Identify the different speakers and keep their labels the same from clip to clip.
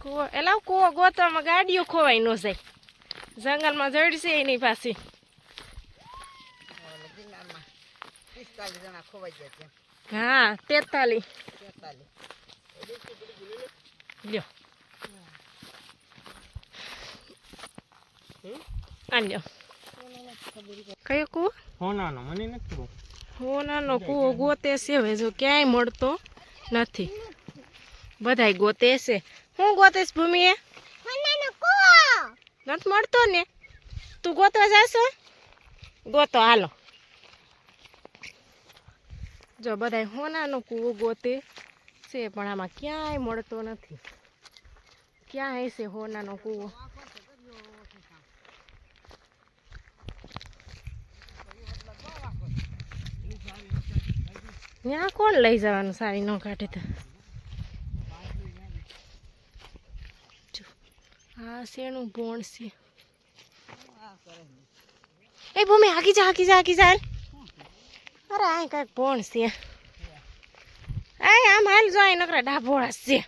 Speaker 1: કૂવો એલા કૂવો ગોતવામાં ગાડીઓ ખોવાઈ ન જાય. જંગલમાં જડશે એની પાછી. હા 43 લ્યો આ લ્યો. કયો કૂવો?
Speaker 2: હોનાનો મને નથી ખબર.
Speaker 1: હોનાનો કૂવો ગોતે છે હવે જો ક્યાંય મળતો નથી. બધાય ગોતે છે. હું ગોતેશ ભૂમિએ? નથી મળતો ને. તું ગોતવા જાશો? ગોતો હાલો. જો બધાય હોનાનો કૂવો ગોતે છે પણ આમાં ક્યાંય મળતો નથી. ક્યાં હશે હોનાનો કૂવો? ત્યાં કોણ લઈ જવાનું સારી ન કાઢે તો? હા શેનું ભોણ છે. એ ભૂમિ હાકી જા અરે આ કઈક ભોણ છે. આમ હાલ જો નકરા ડાભોળા છે.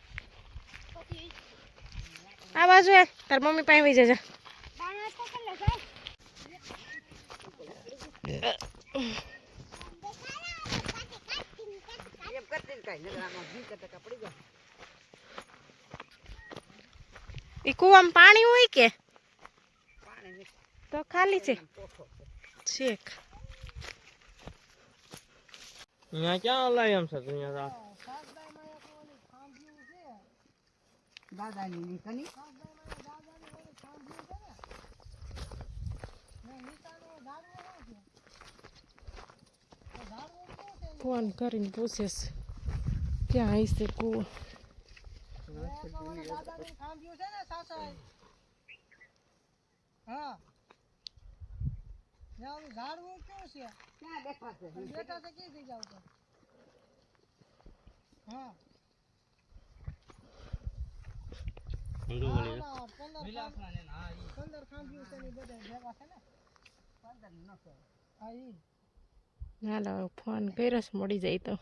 Speaker 1: આ બાજુ તાર મમ્મી પાસે વહી જજા. ઈ કુવામાં પાણી હોય કે તો ખાલી છે? છેક
Speaker 2: અહીંયા ક્યાં લાય એમ છે અહીંયા
Speaker 3: દાદાની નીકળી
Speaker 1: ફોન કરીને પૂછે છે ક્યાં હશે કૂવો.
Speaker 3: હા ઝાડવું કેવું છે? ક્યાં દેખાશે? બેઠા છે કે થઈ જાવ તો. હા 15 ખાંભ્યું છે ને બધા ભેગા છે ને 15 ન કહેવાય. હા ઈ
Speaker 1: હાલો ફોન કર્યો છે મળી જાય તો.